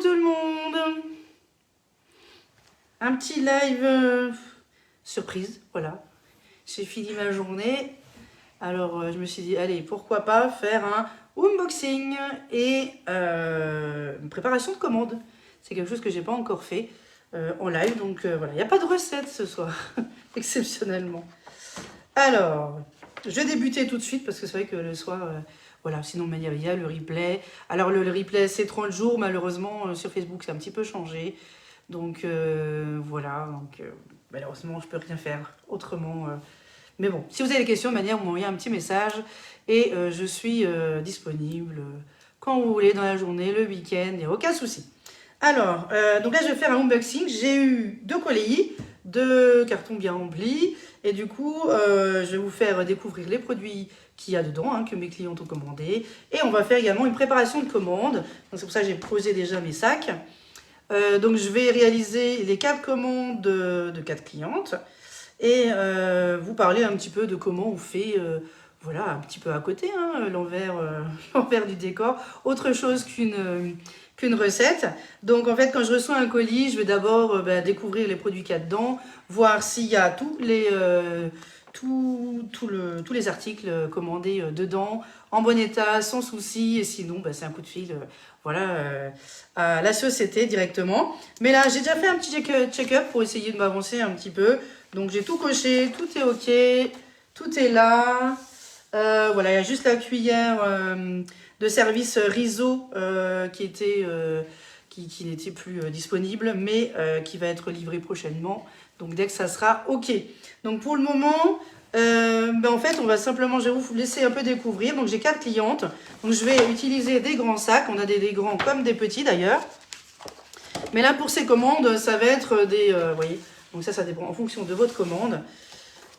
tout le monde. Un petit live surprise, voilà. J'ai fini ma journée. Alors je me suis dit, allez, pourquoi pas faire un unboxing et une préparation de commande. C'est quelque chose que j'ai pas encore fait en live, donc voilà. Il n'y a pas de recette ce soir, exceptionnellement. Alors, je vais débuter tout de suite parce que c'est vrai que le soir... voilà, sinon il y a le replay. Alors le replay c'est 30 jours, malheureusement sur Facebook c'est un petit peu changé. Donc voilà, malheureusement je peux rien faire autrement. Mais bon, si vous avez des questions, de manière, vous m'envoyez un petit message et je suis disponible quand vous voulez dans la journée, le week-end, il n'y a aucun souci. Alors, donc là je vais faire un unboxing. J'ai eu 2 colis, 2 cartons bien remplis et du coup je vais vous faire découvrir les produits qu'il y a dedans, hein, que mes clients ont commandé. Et on va faire également une préparation de commande. Donc c'est pour ça que j'ai posé déjà mes sacs. Donc je vais réaliser les 4 commandes de 4 clientes. Et vous parler un petit peu de comment on fait, voilà, un petit peu à côté, hein, l'envers du décor. Autre chose qu'une recette. Donc en fait quand je reçois un colis, je vais d'abord découvrir les produits qu'il y a dedans, voir s'il y a tous les articles commandés dedans, en bon état, sans souci, et sinon c'est un coup de fil voilà, à la société directement. Mais là j'ai déjà fait un petit check-up pour essayer de m'avancer un petit peu. Donc j'ai tout coché, tout est ok, tout est là. Voilà, il y a juste la cuillère de service Riso qui n'était plus disponible, mais qui va être livrée prochainement. Donc dès que ça sera ok. Donc pour le moment, en fait, on va simplement, je vais vous laisser un peu découvrir. Donc j'ai 4 clientes. Donc je vais utiliser des grands sacs. On a des grands comme des petits d'ailleurs. Mais là pour ces commandes, ça va être des, vous voyez. Donc ça dépend en fonction de votre commande.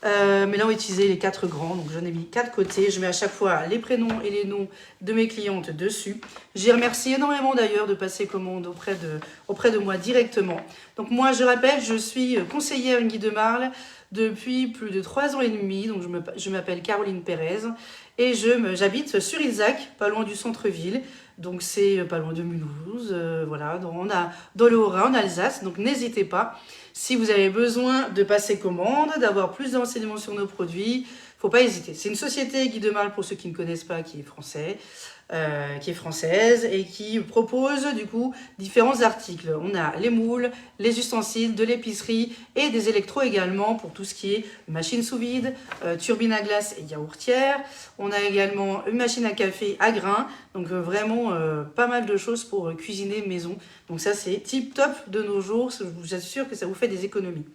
Mais là, on va utiliser les 4 grands. Donc j'en ai mis 4 côtés. Je mets à chaque fois les prénoms et les noms de mes clientes dessus. J'ai remercié énormément d'ailleurs de passer commande auprès de moi directement. Donc moi, je rappelle, je suis conseillère Guy de Marle depuis plus de 3 ans et demi. Donc je m'appelle Caroline Pérez. Et j'habite sur Ilzac, pas loin du centre-ville. Donc c'est pas loin de Mulhouse. Voilà, dans le Haut-Rhin, en Alsace. Donc n'hésitez pas. Si vous avez besoin de passer commande, d'avoir plus de renseignements sur nos produits, faut pas hésiter. C'est une société Guy de Marle, pour ceux qui ne connaissent pas, qui est française et qui propose du coup différents articles. On a les moules, les ustensiles, de l'épicerie et des électros également pour tout ce qui est machine sous vide, turbine à glace et yaourtière. On a également une machine à café à grains, donc vraiment pas mal de choses pour cuisiner maison. Donc ça c'est tip top de nos jours, je vous assure que ça vous fait des économies.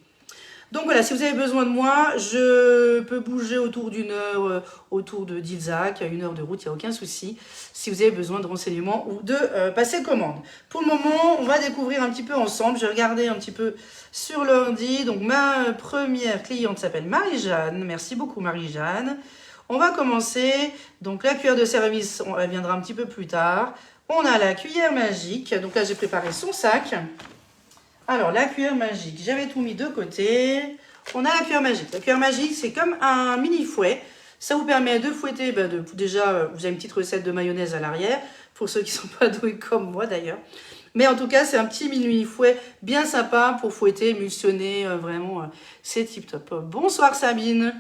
Donc voilà, si vous avez besoin de moi, je peux bouger autour d'une heure, autour de d'Ilzac, à 1 heure de route, il n'y a aucun souci. Si vous avez besoin de renseignements ou de passer commande. Pour le moment, on va découvrir un petit peu ensemble. J'ai regardé un petit peu sur l'ordi. Donc ma première cliente s'appelle Marie-Jeanne. Merci beaucoup Marie-Jeanne. On va commencer. Donc la cuillère de service, elle viendra un petit peu plus tard. On a la cuillère magique. Donc là, j'ai préparé son sac. Alors, la cuillère magique, j'avais tout mis de côté. On a la cuillère magique. La cuillère magique, c'est comme un mini fouet. Ça vous permet de fouetter, déjà, vous avez une petite recette de mayonnaise à l'arrière, pour ceux qui ne sont pas doués comme moi d'ailleurs. Mais en tout cas, c'est un petit mini fouet bien sympa pour fouetter, émulsionner, vraiment, c'est tip top. Bonsoir Sabine.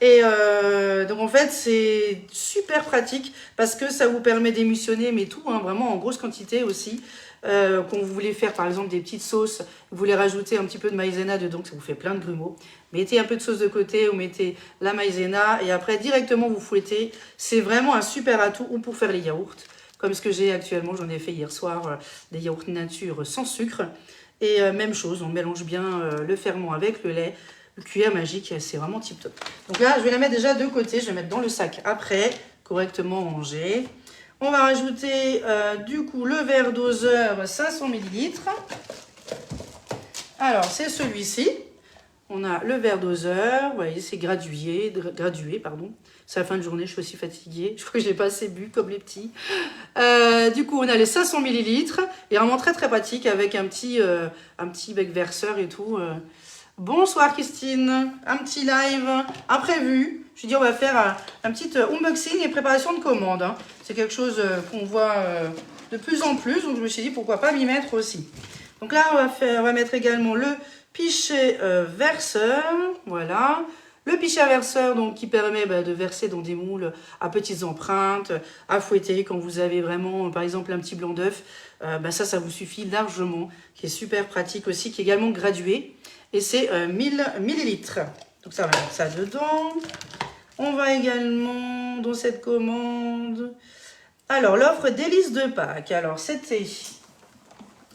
Et donc en fait, c'est super pratique parce que ça vous permet d'émulsionner, mais tout, hein, vraiment en grosse quantité aussi. Quand vous voulez faire par exemple des petites sauces, vous voulez rajouter un petit peu de maïzena dedans, ça vous fait plein de grumeaux. Mettez un peu de sauce de côté, vous mettez la maïzena et après directement vous fouettez. C'est vraiment un super atout ou pour faire les yaourts, comme ce que j'ai actuellement, j'en ai fait hier soir, des yaourts nature sans sucre. Et même chose, on mélange bien le ferment avec le lait. Le cuillère magique, c'est vraiment tip top. Donc là, je vais la mettre déjà de côté, je vais mettre dans le sac après, correctement rangé. On va rajouter du coup le verre doseur 500 ml. Alors c'est celui-ci. On a le verre doseur, vous voyez c'est gradué, pardon. C'est la fin de journée, je suis aussi fatiguée. Je crois que je n'ai pas assez bu comme les petits. Du coup on a les 500 ml. Et vraiment très très pratique avec un petit bec verseur et tout. Bonsoir Christine, un petit live imprévu. Je dis on va faire un petit unboxing et préparation de commande. Hein. C'est quelque chose qu'on voit de plus en plus, donc je me suis dit pourquoi pas m'y mettre aussi. Donc là, on va mettre également le pichet verseur, voilà. Le pichet verseur donc, qui permet de verser dans des moules à petites empreintes, à fouetter quand vous avez vraiment, par exemple, un petit blanc d'œuf. Ça vous suffit largement, qui est super pratique aussi, qui est également gradué. Et c'est 1000 millilitres. Donc ça, on va mettre ça dedans. On va également, dans cette commande... Alors, l'offre délices de Pâques. Alors, c'était...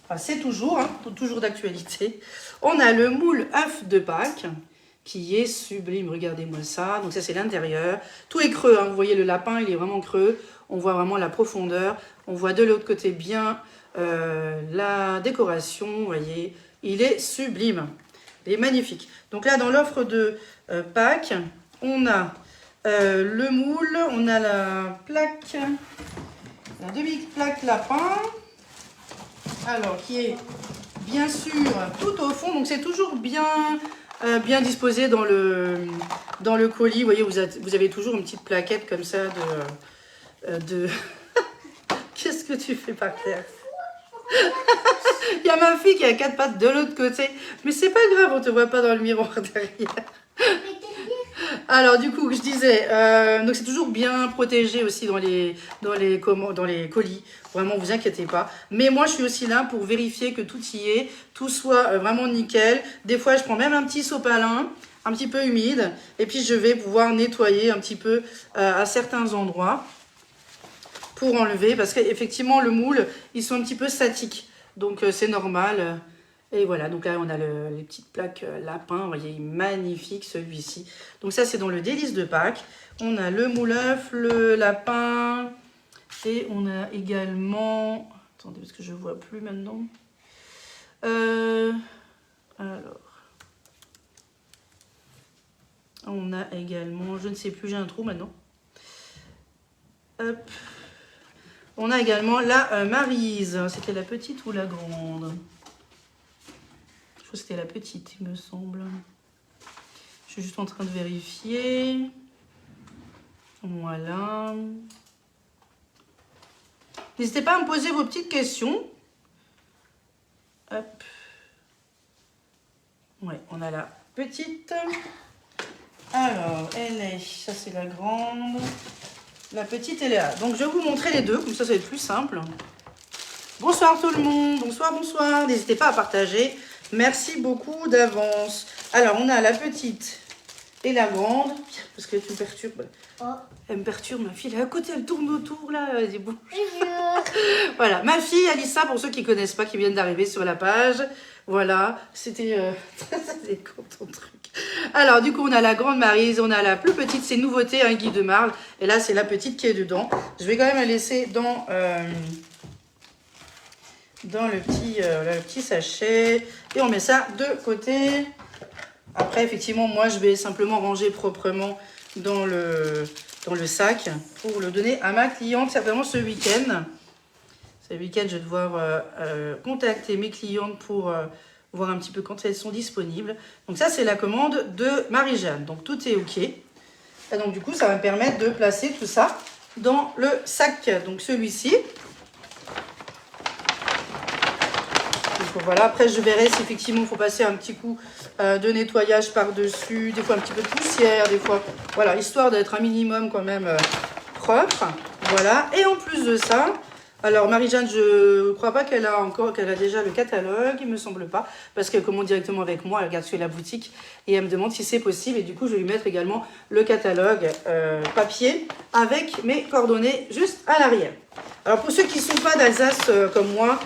Enfin, c'est toujours, toujours d'actualité. On a le moule œuf de Pâques, qui est sublime. Regardez-moi ça. Donc ça, c'est l'intérieur. Tout est creux. Vous voyez, le lapin, il est vraiment creux. On voit vraiment la profondeur. On voit de l'autre côté bien la décoration. Vous voyez, il est sublime. Il est magnifique. Donc là, dans l'offre de Pâques, on a le moule. On a la plaque, la demi-plaque lapin. Alors, qui est bien sûr tout au fond. Donc c'est toujours bien... bien disposé dans le colis. Vous voyez, vous avez toujours une petite plaquette comme ça de... Qu'est-ce que tu fais par terre? Il y a ma fille qui a 4 pattes de l'autre côté. Mais c'est pas grave, on te voit pas dans le miroir derrière. Alors du coup, je disais, donc c'est toujours bien protégé aussi dans les colis. Vraiment, vous inquiétez pas. Mais moi, je suis aussi là pour vérifier que tout y est, tout soit vraiment nickel. Des fois, je prends même un petit sopalin, un petit peu humide, et puis je vais pouvoir nettoyer un petit peu à certains endroits pour enlever, parce qu'effectivement, le moule, ils sont un petit peu statiques. Donc c'est normal. Et voilà, donc là, on a les petites plaques lapin. Vous voyez, magnifique celui-ci. Donc ça, c'est dans le délice de Pâques. On a le moule œuf, le lapin. Et on a également... Attendez, parce que je ne vois plus maintenant. Alors... On a également... Je ne sais plus, j'ai un trou maintenant. Hop. On a également la Maryse. C'était la petite ou la grande? Je crois que c'était la petite, il me semble. Je suis juste en train de vérifier. Voilà. N'hésitez pas à me poser vos petites questions. Hop. Ouais, on a la petite. Alors, elle est... Ça, c'est la grande. La petite, elle est là. Donc, je vais vous montrer les deux. Comme ça va être plus simple. Bonsoir tout le monde. Bonsoir, bonsoir. N'hésitez pas à partager. Merci beaucoup d'avance. Alors, on a la petite et la grande. Parce qu'elle me perturbe. Oh. Elle me perturbe, ma fille. Elle est à côté, elle tourne autour, là. Elle dit bon. Voilà, ma fille, Alissa, pour ceux qui ne connaissent pas, qui viennent d'arriver sur la page. Voilà, c'était très con ton truc. Alors, du coup, on a la grande Maryse, on a la plus petite, c'est nouveauté, un Guy de Marle. Et là, c'est la petite qui est dedans. Je vais quand même la laisser dans le petit sachet. Et on met ça de côté. Après, effectivement, moi, je vais simplement ranger proprement dans le sac pour le donner à ma cliente, certainement ce week-end. Ce week-end, je vais devoir contacter mes clientes pour voir un petit peu quand elles sont disponibles. Donc ça, c'est la commande de Marie-Jeanne. Donc tout est OK. Et donc du coup, ça va me permettre de placer tout ça dans le sac. Donc celui-ci. Donc voilà, après je verrai si effectivement il faut passer un petit coup de nettoyage par-dessus, des fois un petit peu de poussière, des fois, voilà, histoire d'être un minimum quand même propre. Voilà, et en plus de ça, alors Marie-Jeanne, je ne crois pas qu'elle a déjà le catalogue, il me semble pas, parce qu'elle commande directement avec moi, elle regarde sur la boutique et elle me demande si c'est possible, et du coup je vais lui mettre également le catalogue papier avec mes coordonnées juste à l'arrière. Alors pour ceux qui ne sont pas d'Alsace comme moi,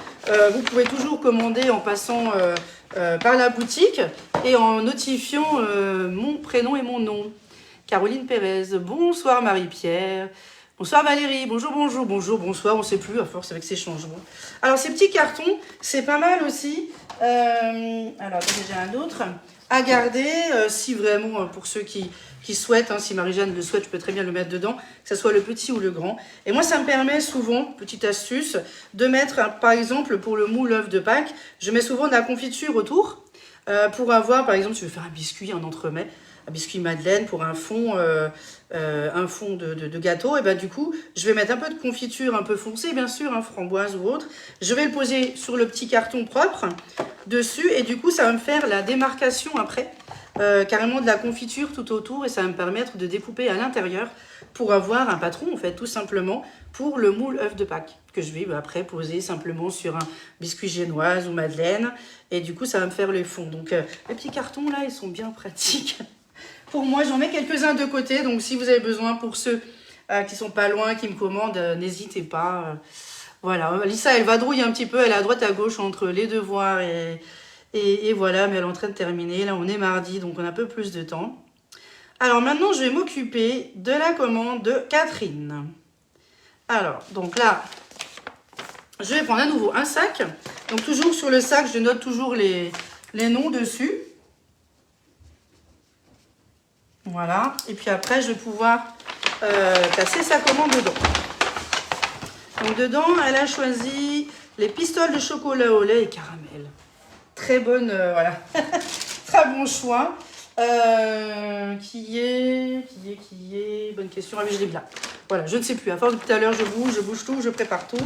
vous pouvez toujours commander en passant par la boutique et en notifiant mon prénom et mon nom. Caroline Pérez, bonsoir Marie-Pierre, bonsoir Valérie, bonjour, bonjour, bonjour, bonsoir, on ne sait plus à force avec ces changements. Alors ces petits cartons, c'est pas mal aussi. Alors j'ai un autre à garder si vraiment pour ceux qui souhaitent, si Marie-Jeanne le souhaite, je peux très bien le mettre dedans, que ce soit le petit ou le grand. Et moi, ça me permet souvent, petite astuce, de mettre, par exemple, pour le moule œuf de Pâques, je mets souvent de la confiture autour pour avoir, par exemple, si je veux faire un biscuit, un entremets, biscuit madeleine pour un fond de gâteau. Et ben du coup, je vais mettre un peu de confiture un peu foncée, bien sûr, hein, framboise ou autre. Je vais le poser sur le petit carton propre dessus et du coup, ça va me faire la démarcation après, carrément de la confiture tout autour et ça va me permettre de découper à l'intérieur pour avoir un patron, en fait, tout simplement, pour le moule œuf de Pâques, que je vais après poser simplement sur un biscuit génoise ou madeleine. Et du coup, ça va me faire le fond. Donc, les petits cartons, là, ils sont bien pratiques. Pour moi, j'en mets quelques-uns de côté. Donc, si vous avez besoin, pour ceux qui sont pas loin, qui me commandent, n'hésitez pas. Voilà, Lisa, elle vadrouille un petit peu. Elle est à droite, à gauche, entre les devoirs et voilà. Mais elle est en train de terminer. Là, on est mardi, donc on a un peu plus de temps. Alors maintenant, je vais m'occuper de la commande de Catherine. Alors, donc là, je vais prendre à nouveau un sac. Donc toujours sur le sac, je note toujours les noms dessus. Voilà. Et puis après, je vais pouvoir passer sa commande dedans. Donc dedans, elle a choisi les pistoles de chocolat au lait et caramel. Très bonne, voilà. Très bon choix. Qui est bonne question. Ah oui, je l'ai bien. Voilà, je ne sais plus. À force de tout à l'heure, je bouge tout, je prépare tout.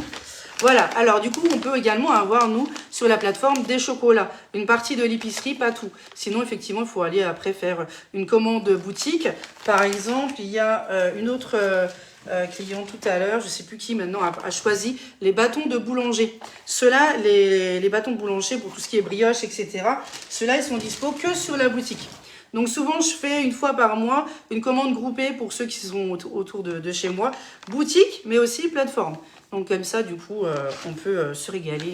Voilà, alors du coup, on peut également avoir, nous, sur la plateforme, des chocolats. Une partie de l'épicerie, pas tout. Sinon, effectivement, il faut aller après faire une commande boutique. Par exemple, il y a une autre client tout à l'heure, je ne sais plus qui maintenant, a choisi les bâtons de boulanger. Ceux-là, les bâtons de boulanger pour tout ce qui est brioche, etc., ceux-là, ils sont dispo que sur la boutique. Donc souvent, je fais une fois par mois une commande groupée pour ceux qui sont autour de chez moi. Boutique, mais aussi plateforme. Donc comme ça, du coup, on peut se régaler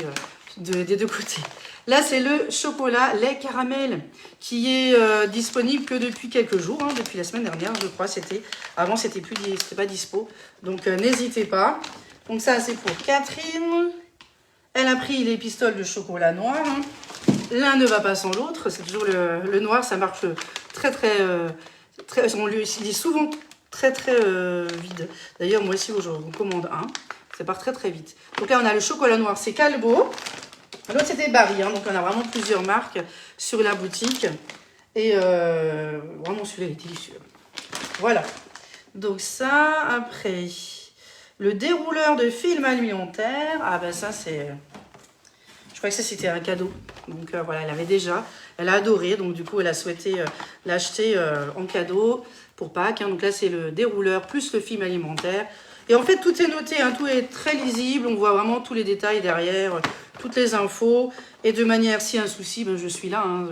des deux côtés. Là, c'est le chocolat lait caramel qui est disponible que depuis quelques jours, hein, depuis la semaine dernière, je crois. Avant, c'était pas dispo. Donc n'hésitez pas. Donc ça, c'est pour Catherine. Elle a pris les pistoles de chocolat noir. Hein. L'un ne va pas sans l'autre. C'est toujours le noir, ça marche très, on lui dit souvent très vide. D'ailleurs, moi aussi, j'en commande un. Ça part très vite. Donc là, on a le chocolat noir, c'est Calbo. L'autre, c'était Barry. Hein, donc, on a vraiment plusieurs marques sur la boutique. Et vraiment, celui-là, il est délicieux. Voilà. Donc ça, après, le dérouleur de film alimentaire. Ah ben ça, c'est... Je crois que ça, c'était un cadeau. Donc voilà, elle avait déjà. Elle a adoré. Donc du coup, elle a souhaité l'acheter en cadeau pour Pâques. Hein. Donc là, c'est le dérouleur plus le film alimentaire. Et en fait, tout est noté. Hein. Tout est très lisible. On voit vraiment tous les détails derrière, toutes les infos. Et de manière, si un souci, ben, je suis là. Hein.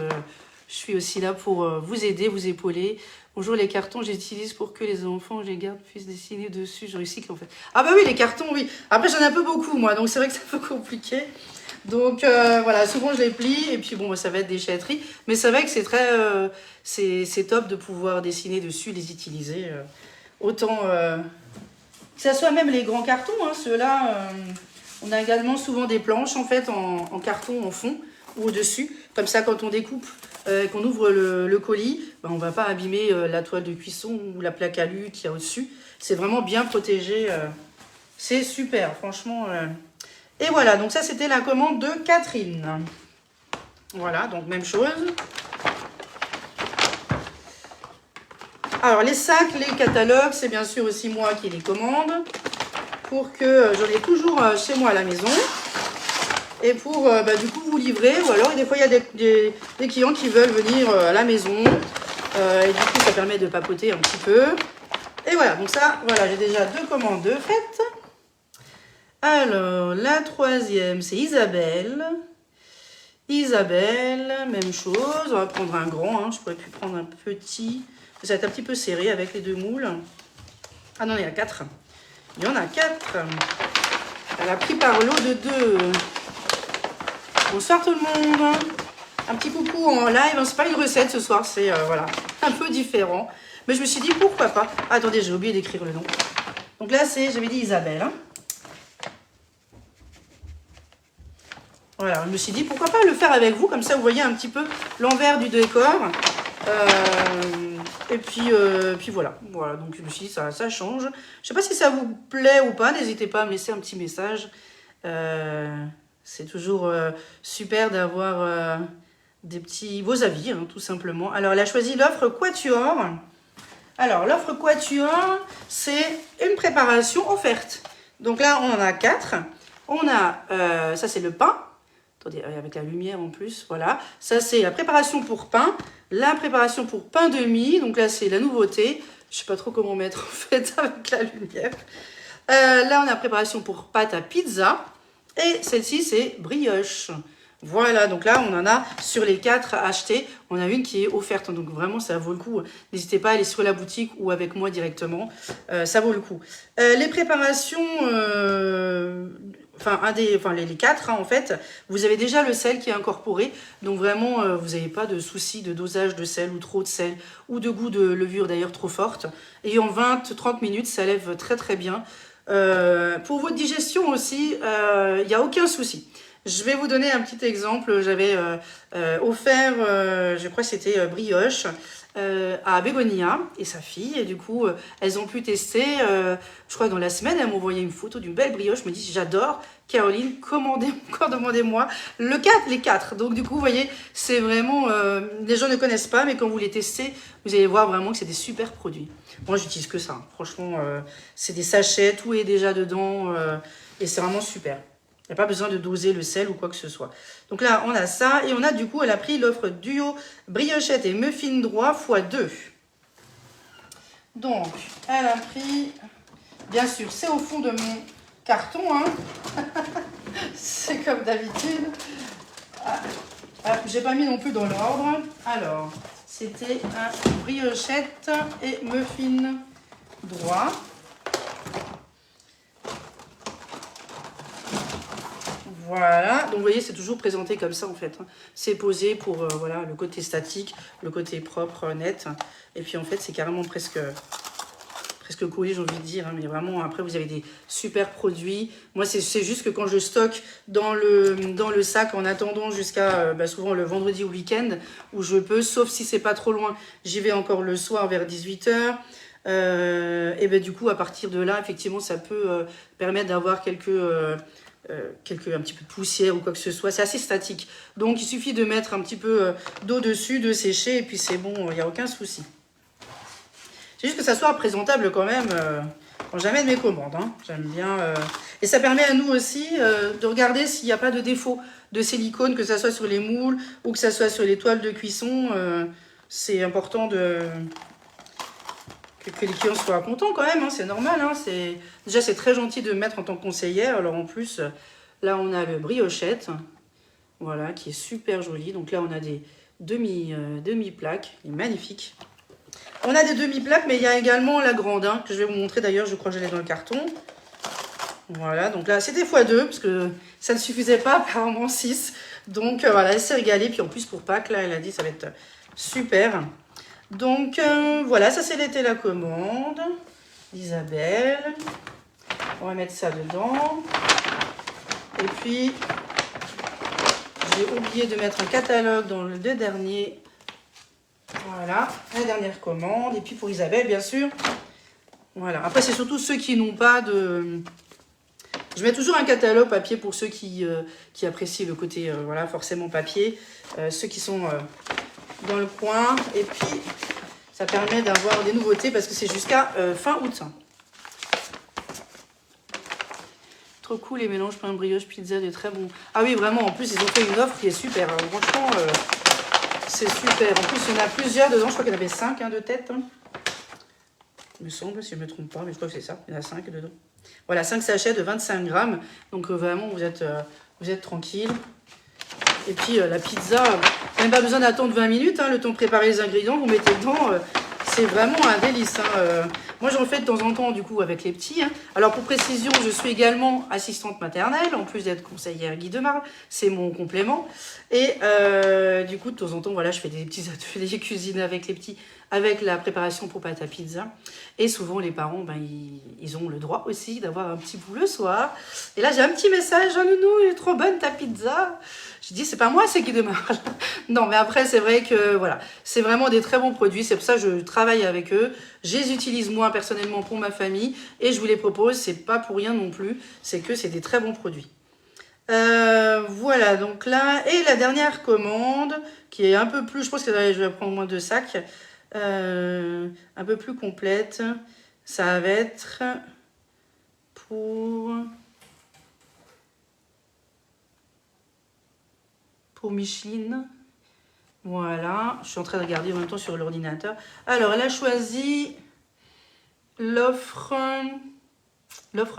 Je suis aussi là pour vous aider, vous épauler. Bonjour, les cartons, j'utilise pour que les enfants, je les garde, puissent dessiner dessus. Je recycle en fait. Ah bah oui, les cartons, oui. Après, j'en ai un peu beaucoup, moi. Donc c'est vrai que c'est un peu compliqué. Donc voilà, souvent je les plie et puis bon, ça va être déchetterie. Mais c'est vrai que c'est très, c'est top de pouvoir dessiner dessus, les utiliser. Autant que ça soit même les grands cartons, hein, ceux-là, on a également souvent des planches en fait en carton en fond ou au-dessus. Comme ça, quand on découpe, qu'on ouvre le colis, ben, on ne va pas abîmer la toile de cuisson ou la plaque alu qu'il y a au-dessus. C'est vraiment bien protégé. C'est super, franchement. Et voilà, donc ça c'était la commande de Catherine. Voilà, donc même chose. Alors les sacs, les catalogues, c'est bien sûr aussi moi qui les commande. Pour que j'en ai toujours chez moi à la maison. Et pour du coup vous livrer. Ou alors des fois il y a des clients qui veulent venir à la maison. Et du coup ça permet de papoter un petit peu. Et voilà, donc ça, voilà, j'ai déjà 2 commandes de faites. Alors, la troisième, c'est Isabelle. Isabelle, même chose. On va prendre un grand. Hein. Je pourrais plus prendre un petit. Ça va être un petit peu serré avec les 2 moules. Ah non, il y en a 4. Il y en a 4. Elle a pris par lot de 2. Bonsoir tout le monde. Un petit coucou en live. C'est pas une recette ce soir, c'est voilà, un peu différent. Mais je me suis dit, pourquoi pas. Attendez, j'ai oublié d'écrire le nom. Donc là, j'avais dit Isabelle. Hein. Voilà, je me suis dit, pourquoi pas le faire avec vous, comme ça vous voyez un petit peu l'envers du décor. Et puis voilà. Voilà, donc je me suis dit, ça change. Je ne sais pas si ça vous plaît ou pas, n'hésitez pas à me laisser un petit message. C'est toujours super d'avoir vos avis, hein, tout simplement. Alors, elle a choisi l'offre Quatuor. Alors, l'offre Quatuor, c'est une préparation offerte. Donc là, on en a 4. On a, ça c'est le pain. Attendez, avec la lumière en plus, voilà. Ça, c'est la préparation pour pain. La préparation pour pain de mie. Donc là, c'est la nouveauté. Je ne sais pas trop comment mettre, en fait, avec la lumière. Là, on a préparation pour pâte à pizza. Et celle-ci, c'est brioche. Voilà, donc là, on en a sur les 4 à acheter. On a une qui est offerte. Donc vraiment, ça vaut le coup. N'hésitez pas à aller sur la boutique ou avec moi directement. Ça vaut le coup. Les préparations... les 4, hein, en fait, vous avez déjà le sel qui est incorporé. Donc vraiment, vous n'avez pas de souci de dosage de sel ou trop de sel ou de goût de levure d'ailleurs trop forte. Et en 20-30 minutes, ça lève très très bien. Pour votre digestion aussi, il n'y a aucun souci. Je vais vous donner un petit exemple. J'avais offert, je crois que c'était brioche, à Bégonia et sa fille. Et du coup, elles ont pu tester. Je crois que dans la semaine, elles m'ont envoyé une photo d'une belle brioche. Je me dis, j'adore. Caroline, encore demandez-moi les 4. Donc du coup, vous voyez, c'est vraiment... les gens ne connaissent pas, mais quand vous les testez, vous allez voir vraiment que c'est des super produits. Moi, j'utilise que ça. Hein. Franchement, c'est des sachets, tout est déjà dedans. Et c'est vraiment super. Il n'y a pas besoin de doser le sel ou quoi que ce soit. Donc là, on a ça. Et on a du coup, elle a pris l'offre duo briochette et muffin droit x2. Donc, elle a pris... Bien sûr, c'est au fond de mon carton. Hein. C'est comme d'habitude. Ah, j'ai pas mis non plus dans l'ordre. Alors, c'était un briochette et muffin droit. Voilà, donc vous voyez, c'est toujours présenté comme ça en fait. C'est posé pour voilà, le côté statique, le côté propre, net. Et puis en fait, c'est carrément presque collé, j'ai envie de dire. Hein, mais vraiment, après, vous avez des super produits. Moi, c'est juste que quand je stocke dans le sac, en attendant jusqu'à souvent le vendredi ou le week-end, où je peux, sauf si c'est pas trop loin, j'y vais encore le soir vers 18 h. Et ben du coup, à partir de là, effectivement, ça peut permettre d'avoir un petit peu de poussière ou quoi que ce soit. C'est assez statique. Donc, il suffit de mettre un petit peu d'eau dessus, de sécher, et puis c'est bon, il n'y a aucun souci. C'est juste que ça soit présentable quand même quand j'amène mes commandes. Hein. J'aime bien. Et ça permet à nous aussi de regarder s'il n'y a pas de défaut de silicone, que ça soit sur les moules ou que ça soit sur les toiles de cuisson. C'est important que les clients soient contents quand même, hein, c'est normal. Hein, déjà, c'est très gentil de me mettre en tant que conseillère. Alors en plus, là, on a le briochette, voilà, qui est super joli. Donc là, on a des demi-plaques, il est magnifique. On a des demi-plaques, mais il y a également la grande, hein, que je vais vous montrer d'ailleurs. Je crois que je l'ai dans le carton. Voilà, donc là, c'était x2, parce que ça ne suffisait pas, apparemment 6. Donc voilà, elle s'est régalée. Puis en plus, pour Pâques, là, elle a dit ça va être super. Donc voilà, ça c'était la commande d'Isabelle. On va mettre ça dedans. Et puis, j'ai oublié de mettre un catalogue dans le 2 dernier. Voilà, la dernière commande. Et puis pour Isabelle, bien sûr. Voilà, après c'est surtout ceux qui n'ont pas de... Je mets toujours un catalogue papier pour ceux qui apprécient le côté, voilà, forcément papier. Ceux qui sont... dans le coin, et puis ça permet d'avoir des nouveautés parce que c'est jusqu'à fin août. Trop cool les mélanges pain brioche pizza, de très bons. Ah oui, vraiment, en plus ils ont fait une offre qui est super, hein. Franchement c'est super. En plus il y en a plusieurs dedans, je crois qu'il y en avait 5 hein, de tête, hein. Il me semble, si je ne me trompe pas, mais je crois que c'est ça, il y en a 5 dedans. Voilà, 5 sachets de 25 grammes, donc vraiment vous êtes tranquille. Et puis la pizza, même pas besoin d'attendre 20 minutes, hein, le temps de préparer les ingrédients, vous mettez dedans, c'est vraiment un délice. Hein. Moi j'en fais de temps en temps du coup avec les petits. Hein. Alors pour précision, je suis également assistante maternelle, en plus d'être conseillère guide de marbre, c'est mon complément. Et du coup de temps en temps, voilà, je fais des petits ateliers cuisine avec les petits, avec la préparation pour pâte à pizza. Et souvent les parents, ben, ils ont le droit aussi d'avoir un petit bout le soir. Et là j'ai un petit message, oh, nounou, elle est trop bonne ta pizza. Je dis, c'est pas moi, c'est qui démarre. Non, mais après, c'est vrai que, voilà, c'est vraiment des très bons produits. C'est pour ça que je travaille avec eux. Je les utilise moi, personnellement, pour ma famille. Et je vous les propose, c'est pas pour rien non plus. C'est que c'est des très bons produits. Voilà, donc là, et la dernière commande, qui est un peu plus, je pense que je vais prendre moins de sacs, un peu plus complète, ça va être pour Micheline. Voilà, je suis en train de regarder en même temps sur l'ordinateur. Alors, elle a choisi l'offre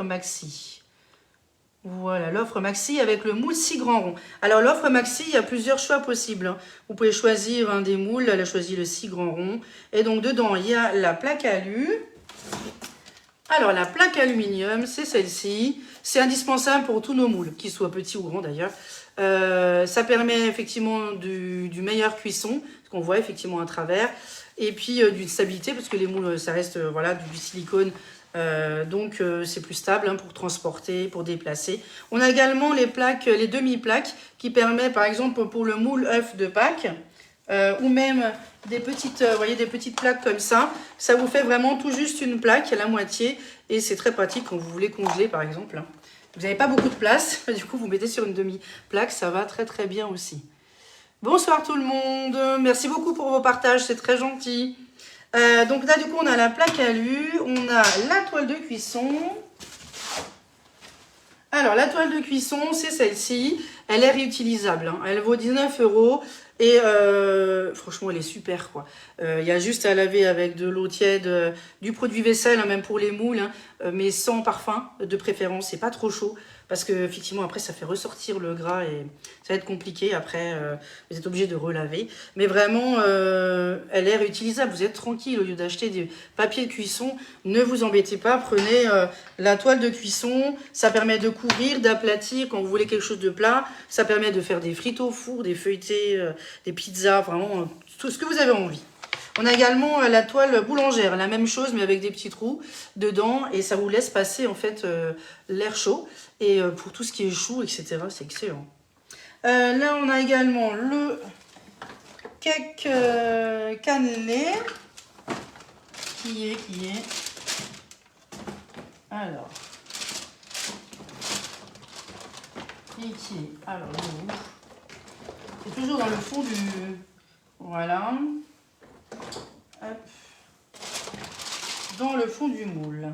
maxi. Voilà, l'offre maxi avec le moule 6 grands ronds. Alors, l'offre maxi, il y a plusieurs choix possibles, hein. Vous pouvez choisir un des moules. Elle a choisi le 6 grands ronds. Et donc, dedans, il y a la plaque alu. Alors, la plaque aluminium, c'est celle-ci. C'est indispensable pour tous nos moules, qu'ils soient petits ou grands d'ailleurs. Ça permet effectivement du meilleur cuisson, ce qu'on voit effectivement à travers. Et puis, d'une stabilité, parce que les moules, ça reste voilà, du silicone. Donc c'est plus stable hein, pour transporter, pour déplacer. On a également les plaques, les demi-plaques qui permettent par exemple pour le moule œuf de Pâques ou même des petites, voyez, des petites plaques comme ça. Ça vous fait vraiment tout juste une plaque à la moitié et c'est très pratique quand vous voulez congeler par exemple. Vous n'avez pas beaucoup de place, du coup vous mettez sur une demi-plaque, ça va très très bien aussi. Bonsoir tout le monde, merci beaucoup pour vos partages, c'est très gentil. Donc là, du coup, on a la plaque alu, on a la toile de cuisson. Alors, la toile de cuisson, c'est celle-ci. Elle est réutilisable, hein. Elle vaut 19 € et franchement, elle est super, quoi. Il y a juste à laver avec de l'eau tiède, du produit vaisselle, hein, même pour les moules, hein, mais sans parfum, de préférence. C'est pas trop chaud parce que effectivement, après, ça fait ressortir le gras et ça va être compliqué. Après, vous êtes obligé de relaver. Mais vraiment, elle est réutilisable. Vous êtes tranquille au lieu d'acheter des papiers de cuisson. Ne vous embêtez pas. Prenez la toile de cuisson. Ça permet de couvrir, d'aplatir quand vous voulez quelque chose de plat. Ça permet de faire des frites au four, des feuilletés, des pizzas, vraiment tout ce que vous avez envie. On a également la toile boulangère, la même chose mais avec des petits trous dedans et ça vous laisse passer en fait l'air chaud et pour tout ce qui est choux, etc. C'est excellent. Là on a également le cake cannelé qui est alors alors c'est toujours dans le fond du voilà. Hop. Dans le fond du moule.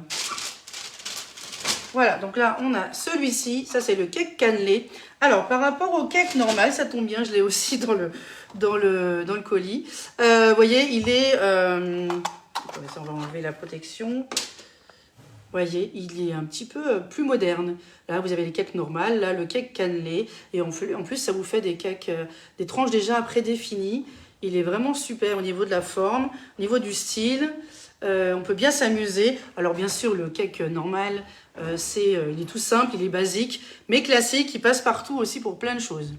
Voilà, donc là, on a celui-ci. Ça, c'est le cake cannelé. Alors, par rapport au cake normal, ça tombe bien, je l'ai aussi dans le colis. Vous voyez, il est... on va enlever la protection. Vous voyez, il est un petit peu plus moderne. Là, vous avez les cakes normales, là, le cake cannelé. Et en plus, ça vous fait des cakes, des tranches déjà prédéfinies. Il est vraiment super au niveau de la forme, au niveau du style. On peut bien s'amuser. Alors, bien sûr, le cake normal, il est tout simple, il est basique, mais classique. Il passe partout aussi pour plein de choses.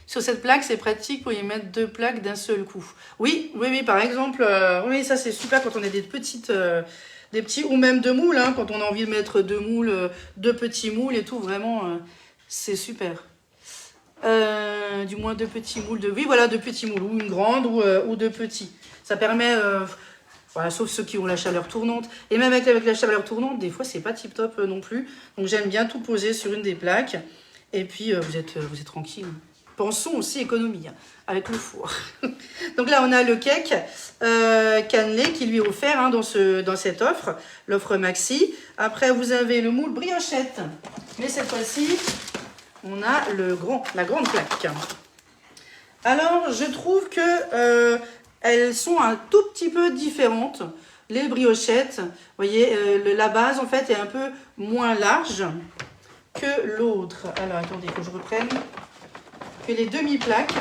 Sur cette plaque, c'est pratique pour y mettre 2 plaques d'un seul coup. Oui, par exemple, oui, ça c'est super quand on a des petites... des petits, ou même 2 moules, hein, quand on a envie de mettre 2 moules, 2 petits moules et tout, vraiment, c'est super. Du moins 2 petits moules, oui, voilà, 2 petits moules, ou une grande, ou 2 petits. Ça permet, voilà, sauf ceux qui ont la chaleur tournante. Et même avec la chaleur tournante, des fois, c'est pas tip-top non plus. Donc, j'aime bien tout poser sur une des plaques. Et puis, vous êtes tranquille. Pensons aussi économie, hein, avec le four. Donc là, on a le cake cannelé qui lui est offert hein, dans cette offre, l'offre maxi. Après, vous avez le moule briochette. Mais cette fois-ci, on a la grande plaque. Alors, je trouve que elles sont un tout petit peu différentes. Les briochettes, vous voyez, la base, en fait, est un peu moins large que l'autre. Alors, attendez que je reprenne. Que les demi-plaques.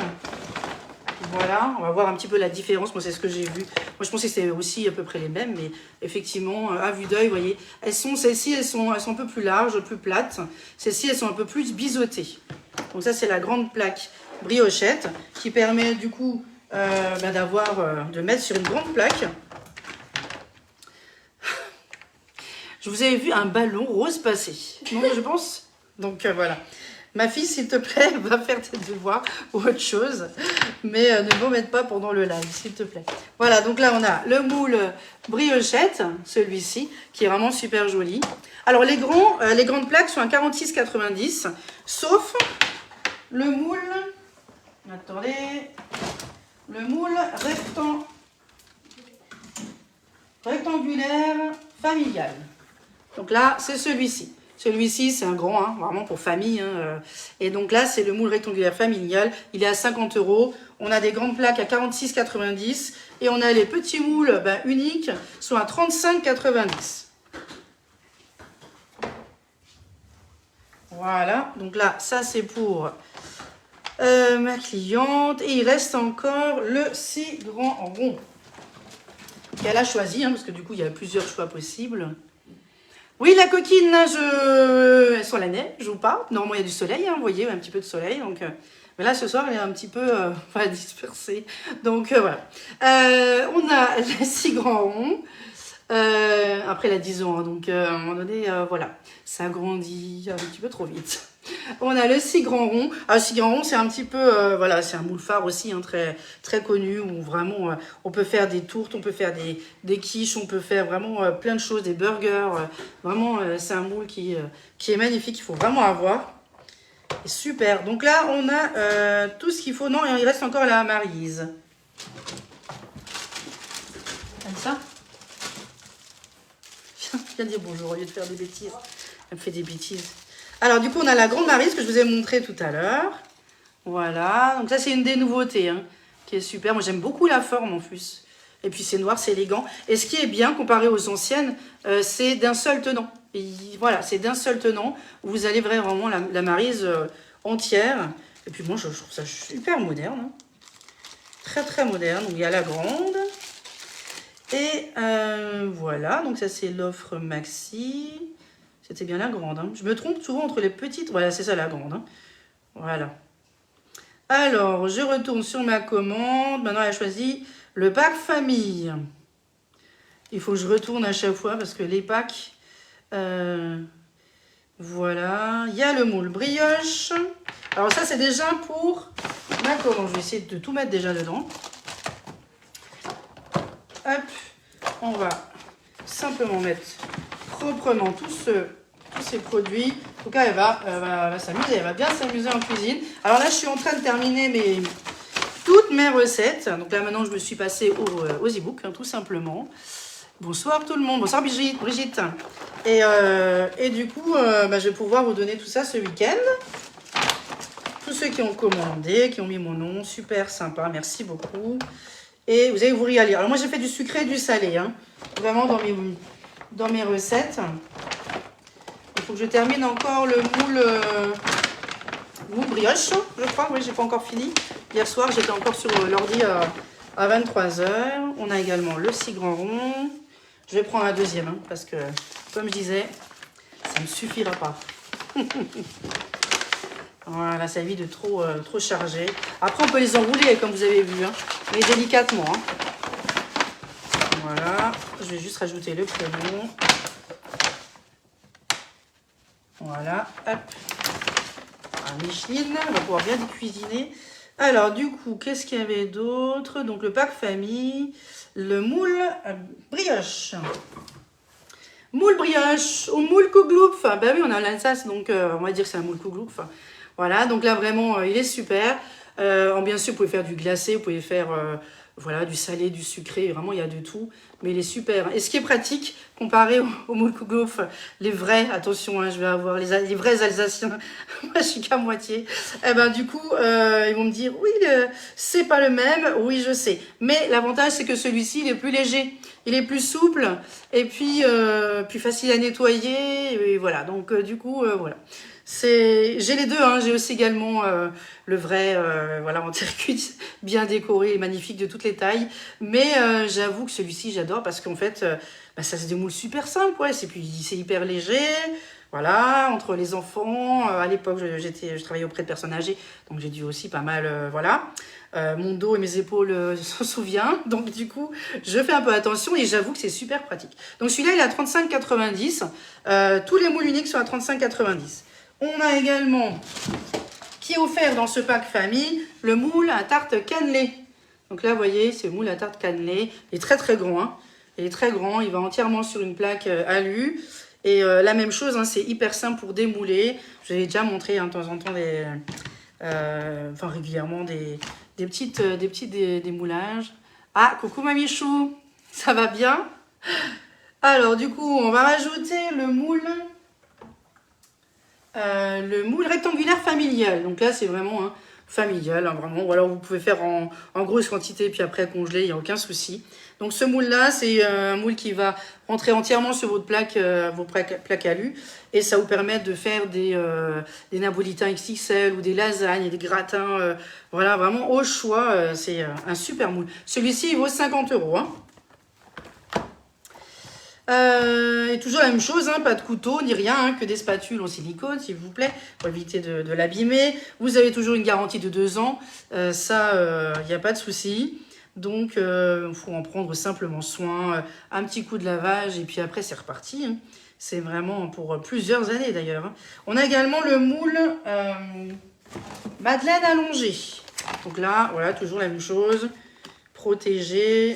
Voilà, on va voir un petit peu la différence. Moi, c'est ce que j'ai vu. Moi, je pensais que c'était aussi à peu près les mêmes, mais effectivement, à vue d'œil, vous voyez, celles-ci, elles sont un peu plus larges, plus plates. Celles-ci, elles sont un peu plus biseautées. Donc ça, c'est la grande plaque briochette qui permet du coup de mettre sur une grande plaque. Je vous avais vu un ballon rose passer, non, je pense. Donc voilà. Ma fille, s'il te plaît, va faire tes devoirs ou autre chose. Mais ne m'embête pas pendant le live, s'il te plaît. Voilà, donc là, on a le moule briochette, celui-ci, qui est vraiment super joli. Alors, les grandes plaques sont à 46,90, sauf le moule... Attendez... Le moule rectangulaire familial. Donc là, c'est celui-ci. Celui-ci, c'est un grand, hein, vraiment pour famille. Hein, et donc là, c'est le moule rectangulaire familial. Il est à 50 €. On a des grandes plaques à 46,90 € et on a les petits moules uniques sont à 35,90 €. Voilà. Donc là, ça c'est pour ma cliente. Et il reste encore le si grand rond qu'elle a choisi, hein, parce que du coup, il y a plusieurs choix possibles. Oui, la coquine, là, elle est sur la neige ou pas. Normalement, il y a du soleil, hein, vous voyez, un petit peu de soleil. Donc, mais là, ce soir, elle est un petit peu dispersée. Donc, voilà. On a les 6 grands ronds. Après, elle a 10 ans, hein, donc à un moment donné, voilà, ça grandit un petit peu trop vite. On a le 6 grands ronds. Alors, le 6 grands ronds, c'est un petit peu, voilà, c'est un moule phare aussi, hein, très, très connu, où vraiment, on peut faire des tourtes, on peut faire des quiches, on peut faire vraiment plein de choses, des burgers. Vraiment, c'est un moule qui est magnifique, il faut vraiment avoir. Et super. Donc là, on a tout ce qu'il faut. Non, il reste encore la Maryse. Comme ça. Viens dire bonjour au lieu de faire des bêtises. Elle me fait des bêtises. Alors, du coup, on a la grande Maryse que je vous ai montré tout à l'heure. Voilà. Donc, ça, c'est une des nouveautés hein, qui est super. Moi, j'aime beaucoup la forme en plus. Et puis, c'est noir, c'est élégant. Et ce qui est bien, comparé aux anciennes, c'est d'un seul tenant. Et voilà, c'est d'un seul tenant où vous allez vraiment la Maryse entière. Et puis, moi, je trouve ça super moderne. Hein. Très, très moderne. Donc, il y a la grande. Et voilà, donc ça c'est l'offre maxi. C'était bien la grande. Hein. Je me trompe souvent entre les petites. Voilà, c'est ça la grande. Hein. Voilà. Alors, je retourne sur ma commande. Maintenant, elle a choisi le pack famille. Il faut que je retourne à chaque fois parce que les packs... voilà. Il y a le moule brioche. Alors ça, c'est déjà pour ma commande. Je vais essayer de tout mettre déjà dedans. Hop, on va simplement mettre proprement tous ces produits. En tout cas, elle va s'amuser, elle va bien s'amuser en cuisine. Alors là, je suis en train de terminer toutes mes recettes. Donc là, maintenant, je me suis passée aux e-books, hein, tout simplement. Bonsoir tout le monde, bonsoir Brigitte. Et du coup, je vais pouvoir vous donner tout ça ce week-end. Tous ceux qui ont commandé, qui ont mis mon nom, super sympa, merci beaucoup. Et vous allez vous régaler. Alors moi j'ai fait du sucré et du salé, hein, vraiment dans mes recettes. Il faut que je termine encore le moule brioche, je crois. Oui, j'ai pas encore fini. Hier soir j'étais encore sur l'ordi à 23 h. On a également le 6 grands ronds. Je vais prendre un deuxième, hein, parce que comme je disais, ça ne suffira pas. Voilà, ça évite de trop charger. Après, on peut les enrouler, comme vous avez vu, hein, mais délicatement. Hein. Voilà, je vais juste rajouter le prénom. Voilà, hop. Micheline, on va pouvoir bien cuisiner. Alors, du coup, qu'est-ce qu'il y avait d'autre? Donc, le pack famille, le moule brioche. Moule brioche au moule kouglouf. Ben oui, on a l'Alsace, donc on va dire que c'est un moule kouglouf. Voilà, donc là vraiment, il est super. Bien sûr, vous pouvez faire du glacé, vous pouvez faire voilà, du salé, du sucré, vraiment il y a de tout. Mais il est super. Et ce qui est pratique, comparé au moule kouglouf, les vrais, attention, hein, je vais avoir les vrais Alsaciens, moi je suis qu'à moitié. Et ben du coup, ils vont me dire, oui, c'est pas le même, oui je sais. Mais l'avantage c'est que celui-ci, il est plus léger. Il est plus souple et puis plus facile à nettoyer. Et voilà, donc du coup, voilà. J'ai les deux, hein. J'ai aussi également le vrai, voilà, en terre cuite, bien décoré et magnifique de toutes les tailles. Mais j'avoue que celui-ci, j'adore parce qu'en fait, ça c'est des moules super simples, ouais. C'est hyper léger. Voilà, entre les enfants, à l'époque, je travaillais auprès de personnes âgées, donc j'ai dû aussi pas mal, voilà. Mon dos et mes épaules s'en souviennent, donc du coup, je fais un peu attention et j'avoue que c'est super pratique. Donc celui-là, il est à 35,90 €. Tous les moules uniques sont à 35,90 €. On a également, qui est offert dans ce pack famille, le moule à tarte cannelée. Donc là, vous voyez, c'est le moule à tarte cannelée. Il est très très grand. Hein. Il est très grand. Il va entièrement sur une plaque alu. Et la même chose, hein, c'est hyper simple pour démouler. Je vous avais déjà montré hein, de temps en temps, enfin régulièrement, des petits démoulages. Ah, coucou Mamichou, ça va bien? Alors du coup, on va rajouter le moule rectangulaire familial. Donc là, c'est vraiment hein, familial, hein, vraiment. Ou alors vous pouvez faire en grosse quantité, puis après congeler, il n'y a aucun souci. Donc ce moule-là, c'est un moule qui va rentrer entièrement sur votre plaque, vos plaques alu. Et ça vous permet de faire des napolitains XXL ou des lasagnes, des gratins. Voilà, vraiment au choix. C'est un super moule. Celui-ci, il vaut 50 €. Hein. Et toujours la même chose, hein, pas de couteau ni rien, hein, que des spatules en silicone, s'il vous plaît, pour éviter de l'abîmer. Vous avez toujours une garantie de 2 ans. Ça, il n'y a pas de souci. Donc, il faut en prendre simplement soin, un petit coup de lavage, et puis après, c'est reparti. Hein. C'est vraiment pour plusieurs années, d'ailleurs. Hein. On a également le moule madeleine allongée. Donc là, voilà, toujours la même chose. Protégé.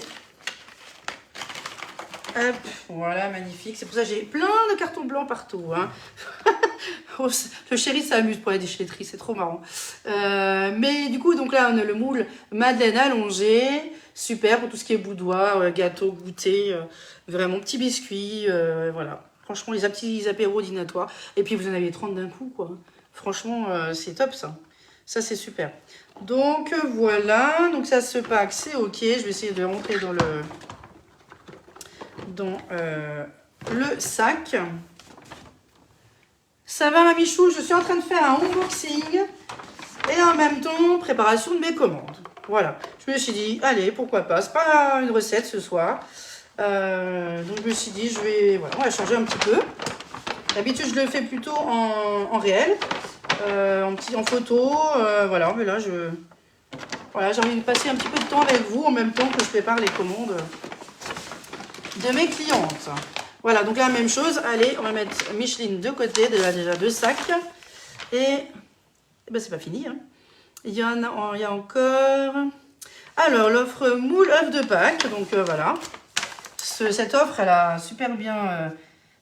Hop, voilà, magnifique. C'est pour ça que j'ai plein de cartons blancs partout. Hein. Le chéri s'amuse pour la déchetterie, c'est trop marrant. Mais du coup, donc là, on a le moule madeleine allongée. Super pour tout ce qui est boudoir, gâteau, goûter, vraiment petits biscuits. Voilà. Franchement, les petits apéros dînatoires. Et puis, vous en avez 30 d'un coup, quoi. Franchement, c'est top, ça. Ça, c'est super. Donc, voilà. Donc, ça, ce pack, c'est OK. Je vais essayer de rentrer dans le sac. Ça va, Mamichou? Je suis en train de faire un unboxing et en même temps préparation de mes commandes. Voilà, je me suis dit, allez, pourquoi pas, c'est pas une recette ce soir. Donc je me suis dit, voilà, on va changer un petit peu. D'habitude, je le fais plutôt en réel, en photo, voilà, mais là, voilà, j'ai envie de passer un petit peu de temps avec vous en même temps que je prépare les commandes de mes clientes. Voilà, donc la même chose. Allez, on va mettre Micheline de côté, déjà 2 sacs. Et ben, c'est pas fini. Hein. Il y a encore... Alors, l'offre moule œuf de Pâques. Donc voilà. Cette offre, elle a super bien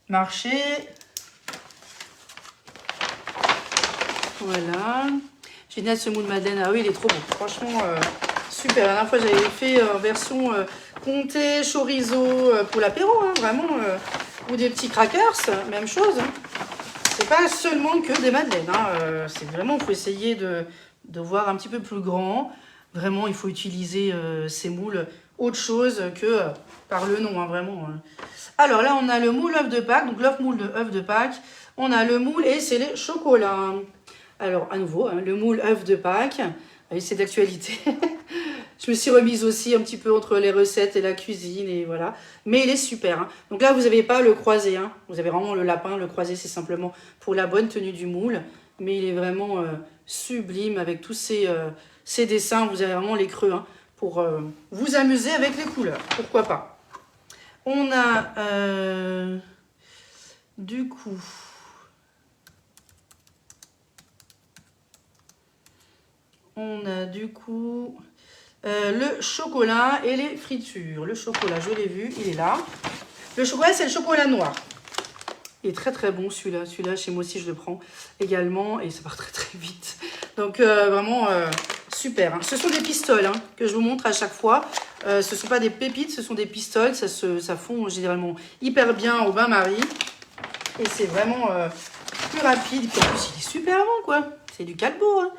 marché. Voilà. Génial ce moule madeleine. Ah oui, il est trop beau. Franchement, super. La dernière fois, j'avais fait en version... comté, chorizo pour l'apéro, hein, vraiment, ou des petits crackers, même chose. Hein. C'est pas seulement que des madeleines, hein, c'est vraiment, il faut essayer de voir un petit peu plus grand. Vraiment, il faut utiliser ces moules autre chose que par le nom, hein, vraiment. Alors là, on a le moule œuf de Pâques, donc l'œuf moule de œuf de Pâques. On a le moule et c'est les chocolats. Alors, à nouveau, hein, le moule œuf de Pâques, c'est d'actualité. Je me suis remise aussi un petit peu entre les recettes et la cuisine, et voilà. Mais il est super. Hein. Donc là, vous n'avez pas le croisé. Hein. Vous avez vraiment le lapin. Le croisé, c'est simplement pour la bonne tenue du moule. Mais il est vraiment sublime avec tous ces dessins. Vous avez vraiment les creux hein, pour vous amuser avec les couleurs. Pourquoi pas. On a du coup... le chocolat et les fritures. Le chocolat, je l'ai vu, il est là. Le chocolat, c'est le chocolat noir. Il est très très bon celui-là. Celui-là, chez moi aussi, je le prends également. Et ça part très très vite. Donc vraiment super. Hein. Ce sont des pistoles hein, que je vous montre à chaque fois. Ce ne sont pas des pépites, ce sont des pistoles. Ça fond généralement hyper bien au bain-marie. Et c'est vraiment plus rapide. Et puis en plus, il est super bon quoi. C'est du calbo. Hein.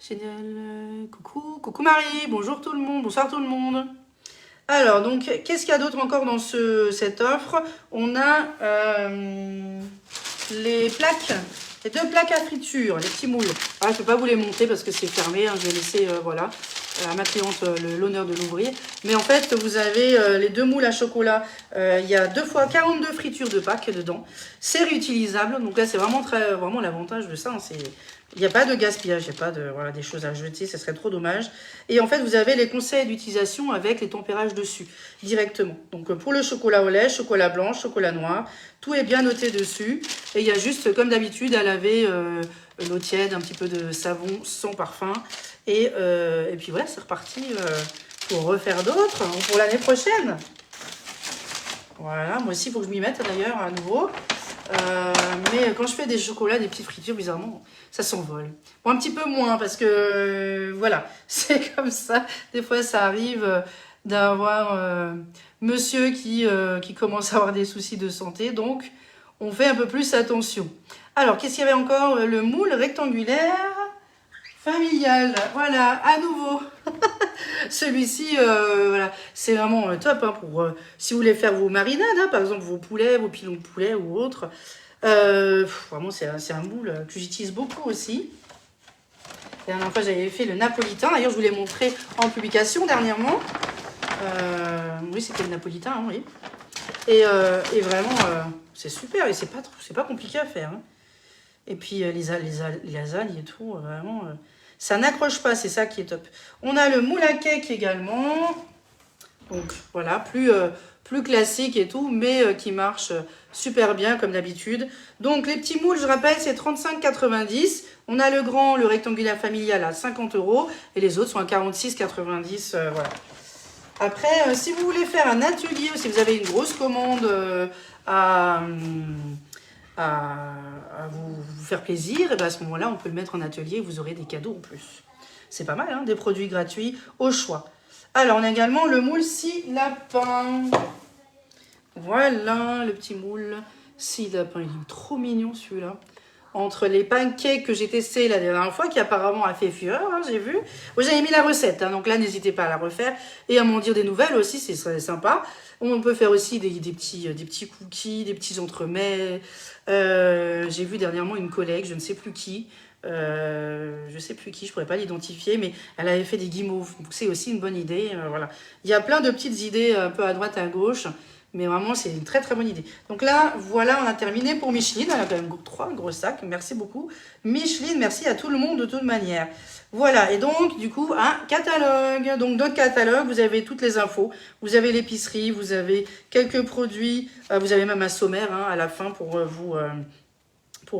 Génial. Coucou Marie, bonjour tout le monde, bonsoir tout le monde. Alors, donc, qu'est-ce qu'il y a d'autre encore dans cette offre? On a les plaques, les 2 plaques à friture, les petits moules. Ah, je ne peux pas vous les monter parce que c'est fermé, hein, je vais laisser, voilà, à ma cliente l'honneur de l'ouvrir. Mais en fait, vous avez les 2 moules à chocolat, il y a 2 fois 42 fritures de Pâques dedans. C'est réutilisable, donc là, c'est vraiment l'avantage de ça, hein, Il n'y a pas de gaspillage, il n'y a pas de, voilà, des choses à jeter, ce serait trop dommage. Et en fait, vous avez les conseils d'utilisation avec les tempérages dessus, directement. Donc pour le chocolat au lait, chocolat blanc, chocolat noir, tout est bien noté dessus. Et il y a juste, comme d'habitude, à laver l'eau tiède, un petit peu de savon sans parfum. Et puis voilà, c'est reparti pour refaire d'autres, pour l'année prochaine. Voilà, moi aussi, il faut que je m'y mette d'ailleurs à nouveau. Mais quand je fais des chocolats, des petites fritures, bizarrement, ça s'envole. Bon, un petit peu moins parce que, voilà, c'est comme ça. Des fois, ça arrive d'avoir monsieur qui commence à avoir des soucis de santé. Donc, on fait un peu plus attention. Alors, qu'est-ce qu'il y avait encore? Le moule rectangulaire familial. Voilà, à nouveau. Celui-ci, voilà, c'est vraiment top hein, pour si vous voulez faire vos marinades, hein, par exemple vos poulets, vos pilons de poulet ou autres. Vraiment, c'est un moule que j'utilise beaucoup aussi. La dernière fois, j'avais fait le napolitain. D'ailleurs, je vous l'ai montré en publication dernièrement. Oui, c'était le napolitain, hein, oui. Et vraiment, c'est super et c'est pas compliqué à faire. Hein. Et puis, les lasagnes et tout, vraiment... ça n'accroche pas, c'est ça qui est top. On a le moule à cake également. Donc voilà, plus classique et tout, mais qui marche super bien comme d'habitude. Donc les petits moules, je rappelle, c'est 35,90. On a le grand, le rectangulaire familial à 50 € et les autres sont à 46,90. Voilà. Après, si vous voulez faire un atelier ou si vous avez une grosse commande à vous faire plaisir, et bien à ce moment-là, on peut le mettre en atelier et vous aurez des cadeaux en plus. C'est pas mal, hein, des produits gratuits au choix. Alors, on a également le moule 6 lapins. Voilà, le petit moule 6 lapins. Il est trop mignon, celui-là. Entre les pancakes que j'ai testés la dernière fois, qui apparemment a fait fureur, hein, j'ai vu. Moi, j'avais mis la recette, hein, donc là, n'hésitez pas à la refaire. Et à m'en dire des nouvelles aussi, c'est sympa. On peut faire aussi des petits cookies, des petits entremets. J'ai vu dernièrement une collègue, je ne sais plus qui, je pourrais pas l'identifier, mais elle avait fait des guimauves. C'est aussi une bonne idée. Voilà. Il y a plein de petites idées un peu à droite, à gauche. Mais vraiment, c'est une très très bonne idée. Donc là, voilà, on a terminé pour Micheline. Elle a quand même 3 gros sacs. Merci beaucoup. Micheline, merci à tout le monde de toute manière. Voilà, et donc, du coup, un catalogue. Donc, dans le catalogue, vous avez toutes les infos. Vous avez l'épicerie, vous avez quelques produits. Vous avez même un sommaire hein, à la fin pour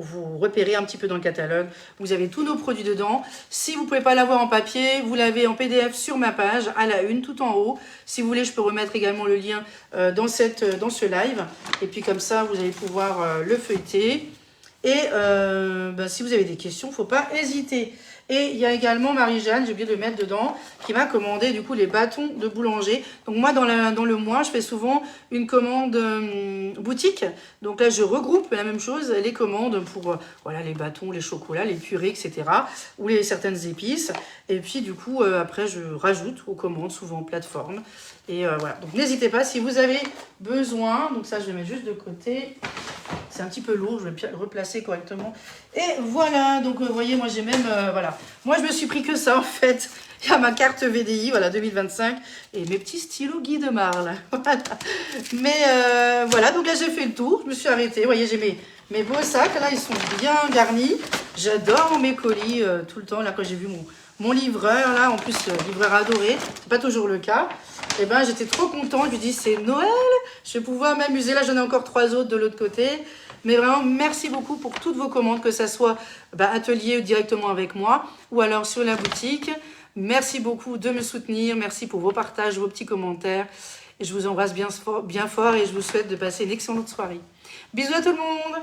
vous repérer un petit peu dans le catalogue. Vous avez tous nos produits dedans. Si vous ne pouvez pas l'avoir en papier, vous l'avez en PDF sur ma page, à la une, tout en haut. Si vous voulez, je peux remettre également le lien dans ce live. Et puis comme ça, vous allez pouvoir le feuilleter. Et si vous avez des questions, il ne faut pas hésiter. Et il y a également Marie-Jeanne, j'ai oublié de le mettre dedans, qui m'a commandé du coup les bâtons de boulanger. Donc moi, dans le mois, je fais souvent une commande boutique. Donc là, je regroupe la même chose, les commandes pour voilà, les bâtons, les chocolats, les purées, etc. Ou certaines épices. Et puis du coup, après, je rajoute aux commandes, souvent en plateforme. Et voilà, donc n'hésitez pas si vous avez besoin. Donc ça, je vais mettre juste de côté. C'est un petit peu lourd, je vais le replacer correctement. Et voilà, donc vous voyez, moi j'ai même, voilà. Moi je me suis pris que ça en fait. Il y a ma carte VDI, voilà, 2025. Et mes petits stylos Guy de Marle. Voilà. Mais voilà, donc là j'ai fait le tour, je me suis arrêtée. Vous voyez, j'ai mes beaux sacs, là ils sont bien garnis. J'adore mes colis tout le temps. Là quand j'ai vu mon livreur, là, en plus livreur adoré, c'est pas toujours le cas. Et ben j'étais trop contente, je lui dis c'est Noël, je vais pouvoir m'amuser. Là j'en ai encore 3 autres de l'autre côté. Mais vraiment, merci beaucoup pour toutes vos commandes, que ça soit atelier ou directement avec moi, ou alors sur la boutique. Merci beaucoup de me soutenir, merci pour vos partages, vos petits commentaires. Et je vous embrasse bien fort et je vous souhaite de passer une excellente soirée. Bisous à tout le monde!